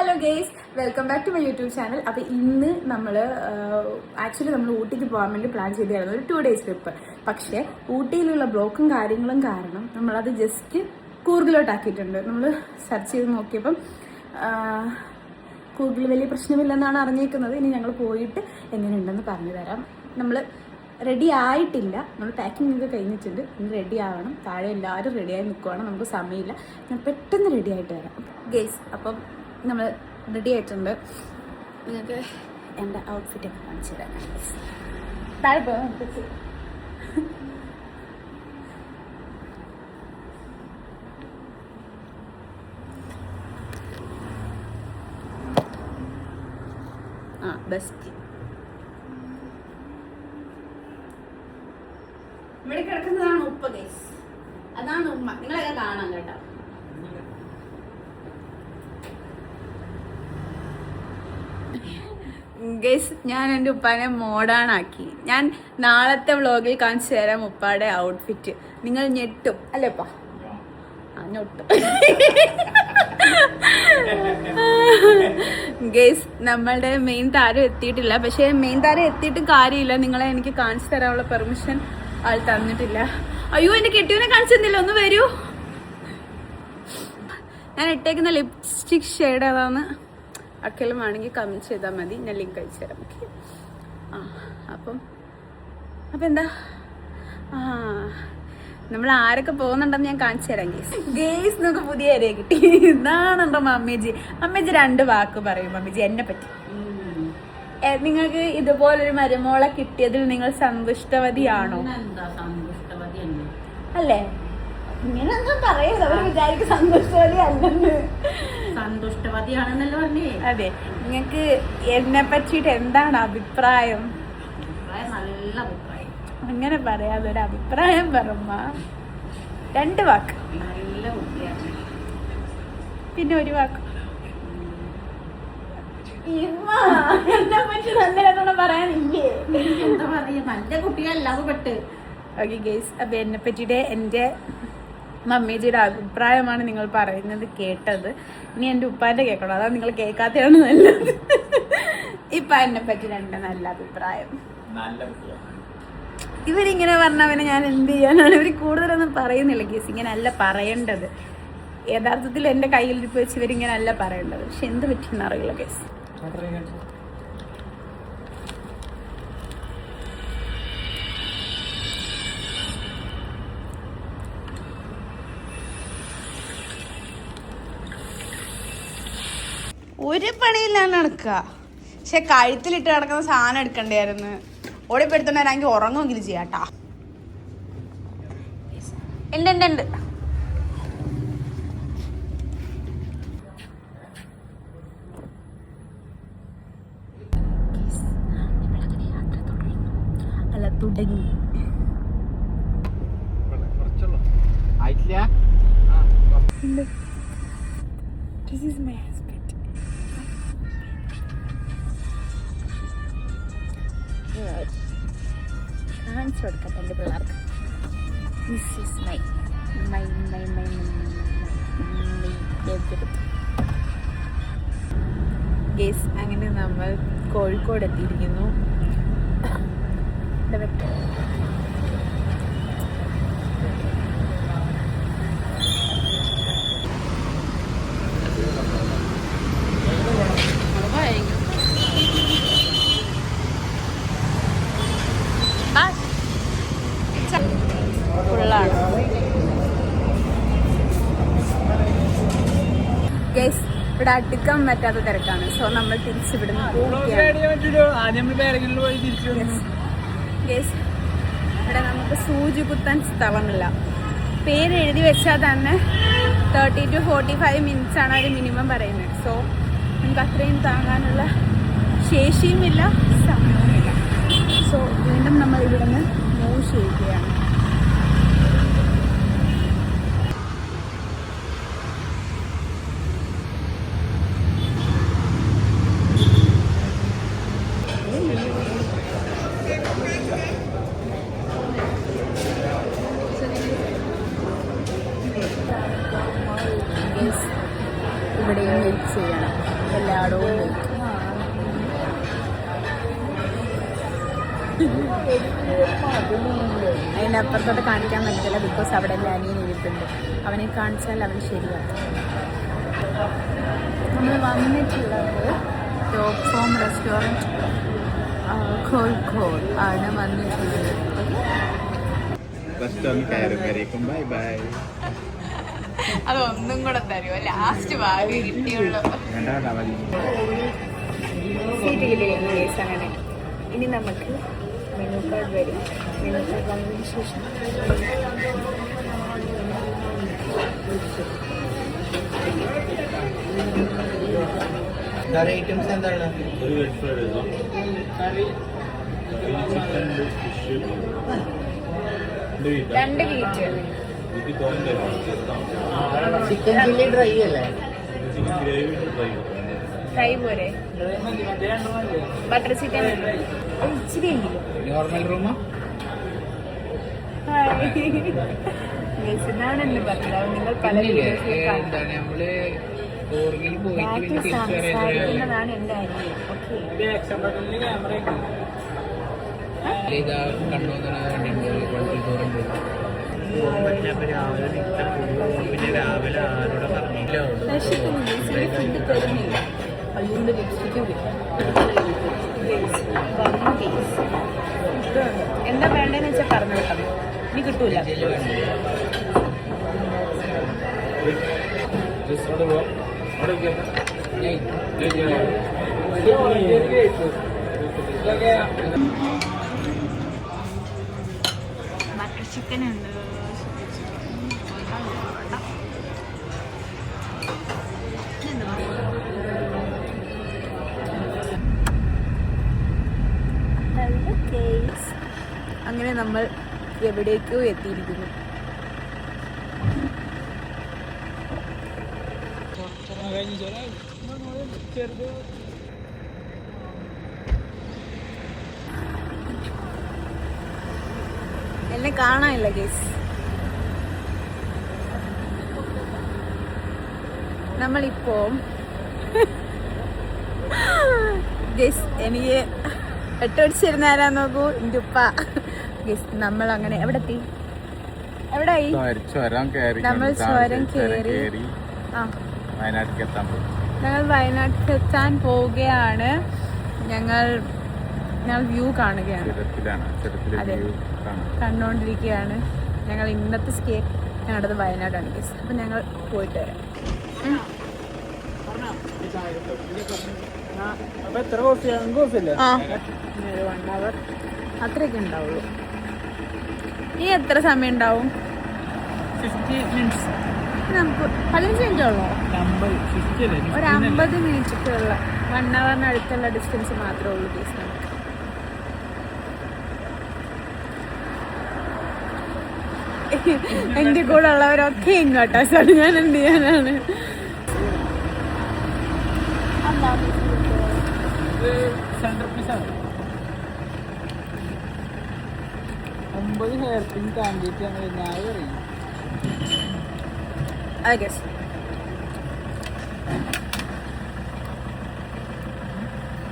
Hello guys, welcome back to my YouTube channel. അപ്പോൾ ഇന്ന് നമ്മൾ ഊട്ടിക്ക് പോകാൻ വേണ്ടി പ്ലാൻ ചെയ്തായിരുന്നു ഒരു 2 days ട്രിപ്പ്. പക്ഷേ ഊട്ടിയിലുള്ള ബ്ലോക്കും കാര്യങ്ങളും കാരണം നമ്മളത് ജസ്റ്റ് കൂർഗിലോട്ടാക്കിയിട്ടുണ്ട്. നമ്മൾ സെർച്ച് ചെയ്ത് നോക്കിയപ്പം കൂർഗിൽ വലിയ പ്രശ്നമില്ലെന്നാണ് അറിഞ്ഞേക്കുന്നത്. ഇനി ഞങ്ങൾ പോയിട്ട് എങ്ങനെയുണ്ടെന്ന് പറഞ്ഞു തരാം. നമ്മൾ റെഡി ആയിട്ടില്ല, നമ്മൾ പാക്കിംഗ് ഒക്കെ കഴിഞ്ഞിട്ടുണ്ട്. ഇനി റെഡി ആവണം. താഴെ എല്ലാവരും റെഡിയായി നിൽക്കുവാണ്, നമുക്ക് സമയമില്ല. ഞാൻ പെട്ടെന്ന് റെഡി ആയിട്ട് വരാം ഗേസ്. അപ്പം നമ്മൾ റെഡി ആയിട്ടുണ്ട്. നിങ്ങൾക്ക് എൻ്റെ ഔട്ട്ഫിറ്റൊക്കെ കാണിച്ചു തരാം. താഴെ പോകാം. ബെസ്റ്റ് ഇവിടെ കിടക്കുന്നതാണ് ഉപ്പ ഗേസ്. അതാണ് ഉമ്മ. നിങ്ങളൊക്കെ കാണാം കേട്ടോ. ഗേസ്, ഞാൻ എൻ്റെ ഉപ്പാനെ മോഡേണാക്കി. ഞാൻ നാളത്തെ വ്ളോഗിൽ കാണിച്ചു തരാം ഉപ്പാടെ ഔട്ട്ഫിറ്റ്. നിങ്ങൾ ഞെട്ടും അല്ലേപ്പാ? ഞൊട്ടും. ഗേസ്, നമ്മളുടെ മെയിൻ താരം എത്തിയിട്ടില്ല. പക്ഷേ മെയിൻ താരം എത്തിയിട്ടും കാര്യമില്ല. നിങ്ങളെ എനിക്ക് കാണിച്ചു തരാനുള്ള പെർമിഷൻ ആൾ തന്നിട്ടില്ല. അയ്യോ, എൻ്റെ കെട്ടിയവനെ കാണിച്ചു തന്നില്ല. ഒന്ന് വരൂ. ഞാൻ ഇട്ടേക്കുന്ന ലിപ്സ്റ്റിക് ഷെയ്ഡ് ഏതാന്ന് ആർക്കെങ്കിലും വേണമെങ്കിൽ കമൻറ്റ് ചെയ്താൽ മതി. ഞാൻ ലിങ്ക് അയച്ചു തരാം. ഓക്കെ. അപ്പം എന്താ നമ്മൾ ആരൊക്കെ പോകുന്നുണ്ടെന്ന് ഞാൻ കാണിച്ചു തരാം ഗേസ്. നമുക്ക് പുതിയ ഏരിയ കിട്ടി. ഇതാണുണ്ടോ മമ്മേജി? മമ്മേജി 2 വാക്ക് പറയും മമ്മേജി എന്നെ പറ്റി. നിങ്ങൾക്ക് ഇതുപോലൊരു മരുമോളെ കിട്ടിയതിൽ നിങ്ങൾ സന്തുഷ്ടവതിയാണോ? അല്ലേ? ഇങ്ങനെയൊന്നും പറയരുത്. അവർ വിചാരിക്കും സന്തുഷ്ടവതി അല്ലെന്ന്. സന്തുഷ്ടവതിയാണെന്നല്ലേ പറഞ്ഞേ? അതെ. നിങ്ങൾക്ക് എന്നെ പറ്റിയിട്ട് എന്താണ് അഭിപ്രായം? നല്ല അഭിപ്രായം. അങ്ങനെ പറയാതെ ഒരു അഭിപ്രായം പറയുമ്പോ 2 വാക്ക്. നല്ല കുട്ടിയാണ്. പിന്നെ 1 വാക്ക്. എന്നെ പറ്റി നല്ല പറയാനില്ലേ? എന്താ പറയാ, നല്ല കുട്ടികളല്ലാതെ പെട്ട്. ഓക്കെ ഗേസ്, അപ്പൊ എന്നെ പറ്റിയിട്ട് എൻ്റെ മമ്മേജിയുടെ അഭിപ്രായമാണ് നിങ്ങൾ പറയുന്നത് കേട്ടത്. ഇനി എൻ്റെ ഉപ്പാൻ്റെ കേൾക്കണം. അതാണ് നിങ്ങൾ കേൾക്കാത്തതാണ് നല്ലത്. ഇപ്പൊ എന്നെ പറ്റി 2 നല്ല അഭിപ്രായം. ഇവരിങ്ങനെ പറഞ്ഞവനെ ഞാൻ എന്ത് ചെയ്യാനാണ്? ഇവർ കൂടുതലൊന്നും പറയുന്നില്ല ഗേസ്. ഇങ്ങനെ അല്ല പറയേണ്ടത്. യഥാർത്ഥത്തിൽ എൻ്റെ കയ്യിലിരിപ്പ് വെച്ച് ഇവരിങ്ങനെ അല്ല പറയേണ്ടത്. പക്ഷെ എന്ത് പറ്റിയെന്ന് അറിയില്ല ഗേസ്. ഒരു പണിയില്ലാണ്ട് നടക്കുക. പക്ഷെ കഴുത്തിലിട്ട് കിടക്കുന്ന സാധനം എടുക്കണ്ടായിരുന്നു. ഓടിപ്പെടുത്തണമെങ്കിൽ ഉറങ്ങുമെങ്കിലും ചെയ്യാട്ടാ. ഉണ്ട്. അല്ല, തുടങ്ങി. This is my husband. കാണിച്ചു കൊടുക്കട്ടെ എൻ്റെ പിള്ളേർക്ക്. This is my guys. അങ്ങനെ നമ്മൾ കോഴിക്കോട് എത്തിയിരിക്കുന്നു. ഫുള്ളാണ് ഗേസ്. ഇവിടെ അടുക്കാൻ പറ്റാത്ത തിരക്കാണ്. സോ നമ്മൾ തിരിച്ചിവിടുന്ന് ഗേസ്. ഇവിടെ നമുക്ക് സൂചി കുത്താൻ സ്ഥലമില്ല. പേര് എഴുതി വെച്ചാൽ തന്നെ 30 to 45 minutes ആണ് അവർ മിനിമം പറയുന്നത്. സോ നമുക്ക് അത്രയും താങ്ങാനുള്ള ശേഷിയുമില്ല, സമയവുമില്ല. സോ വീണ്ടും നമ്മൾ ഇവിടെ നിന്ന് മൂവ് ചെയ്യുകയാണ്. ഇവിടെയും വെയിറ്റ് ചെയ്യണം. എല്ലായിടവും പോയി. അതിൻ്റെ അപ്പുറത്തോട്ട് കാണിക്കാൻ പറ്റില്ല, ബിക്കോസ് അവിടെ എൻ്റെ അനിയൻ ഇരിപ്പുണ്ട്. അവനെ കാണിച്ചാൽ അവൻ ശരിയാണ്. നമ്മൾ വന്നിട്ടുള്ളത് ടോപ്പ് ഫോം റെസ്റ്റോറൻറ്റ് കോഴിക്കോട് ആണ് വന്നിട്ടുള്ളത്. അതൊന്നും കൂടെ തരുമോ? ലാസ്റ്റ് ഭാഗ്യം കിട്ടിയുള്ളൂ. സീറ്റ് കിട്ടിയില്ല അങ്ങനെ. ഇനി നമുക്ക് മെനു കാർഡ് വരും. മെനു കാർഡ് വന്നതിന് ശേഷം ഐറ്റംസ് എന്താണ്? ഒരു വെജ് ഫ്രൈഡ് റൈസ്, രണ്ട് ഗീറ്റ് ചിക്കൻ ചില്ലി ഡ്രൈ അല്ലേ? ഫ്രൈ പോരെ? ബട്ടർ ചിക്കൻ ഇച്ചിരി എങ്കിലും. നോർമൽ റൂമാ? എന്നാണെന്ന് പറഞ്ഞത് നിങ്ങൾ പല എന്താണ് നമ്മള് ഓർഗിൽ പോയിട്ട് സംസാരിക്കുന്നതാണ് എൻ്റെ അനിയൻ. ഓക്കെ, ഇതാ കണ്ടുവന്നിട്ടുണ്ട് രാവിലെ ആരോടെ പറഞ്ഞില്ലോ. ഫുഡ് തരുന്നില്ല, അതുകൊണ്ട് ലിപ്സ്റ്റിക്കും എന്താ വേണ്ടതെന്ന് വെച്ചാൽ പറഞ്ഞു കേട്ടോ, ഇനി കിട്ടൂല. ബട്ടർ ചിക്കൻ ഉണ്ട്, അങ്ങനെ നമ്മൾ എവിടേക്കോ എത്തിയിരിക്കുന്നു. എന്നെ കാണാനില്ല ഗൈസ്. നമ്മളിപ്പോ ഗൈസ് എനിക്ക് എട്ടടിച്ചിരുന്ന ആരാ നോക്കൂ, എൻ്റെ ഉപ്പ. ഗൈസ് നമ്മൾ അങ്ങനെ എവിടെ എത്തി? എവിടെയായി? നമ്മൾ ചുരം കയറി ഞങ്ങൾ വയനാട്ടിൽ എത്താൻ പോവുകയാണ്. ഞങ്ങൾ വ്യൂ കാണുകയാണ്, അതെ, കണ്ടുകൊണ്ടിരിക്കുകയാണ്. ഞങ്ങൾ ഇന്നത്തെ സ്റ്റേ ഞങ്ങളുടേത് വയനാടാണ് ഗൈസ്. അപ്പം ഞങ്ങൾ പോയിട്ട് വരാം. ഒരു 1 hour അത്രയൊക്കെ ഉണ്ടാവുള്ളൂ. ഇനി എത്ര സമയം ഉണ്ടാവും? 50 minutes. നമുക്ക് 15 മിനിറ്റ് ഉള്ളൂ. ഒരു 50 മിനിറ്റൊക്കെയുള്ള 1 hour അടുത്തുള്ള ഡിസ്റ്റൻസ് മാത്രമേ ഉള്ളൂ ഗൈസ് നമുക്ക്. എൻ്റെ കൂടെ ഉള്ളവരൊക്കെ ഇങ്ങോട്ടാ സാർ, ഞാൻ എന്ത് ചെയ്യാനാണ്? സെൻട്രൽ പീസാണ്. 9 ഹെയർ പിൻ താണ്ടിയിട്ട് ഞാൻ പറയും.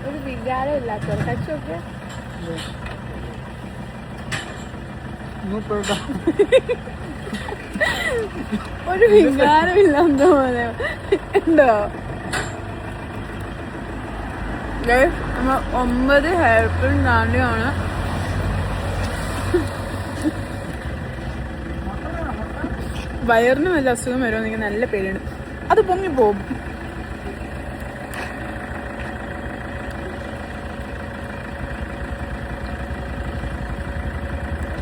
ഒരു വികാരം ഇല്ലാത്തവർ കച്ചൊക്കെ ഒരു വികാരമില്ലാത്ത പോലെ ഉണ്ടോ? നമ്മൾ 9 ഹെയർ പിൻ താണ്ടിയാണ്. വയറിന് വല്ല അസുഖം വരുമോ എനിക്ക് നല്ല പേടിയാണ്. അത് പൊങ്ങിപ്പോവും.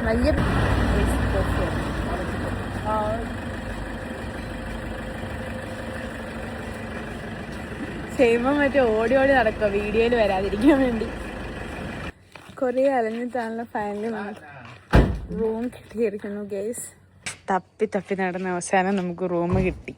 വലിയ ചെയ്യുമ്പോൾ മറ്റേ ഓടി നടക്കുക വീഡിയോയിൽ വരാതിരിക്കാൻ വേണ്ടി. കുറേ അലഞ്ഞിട്ടാണല്ലോ ഫൈനലി നമുക്ക് റൂം കിട്ടിയിരിക്കുന്നു ഗൈസ്. തപ്പി നടന്ന അവസാനം നമുക്ക് റൂം കിട്ടി.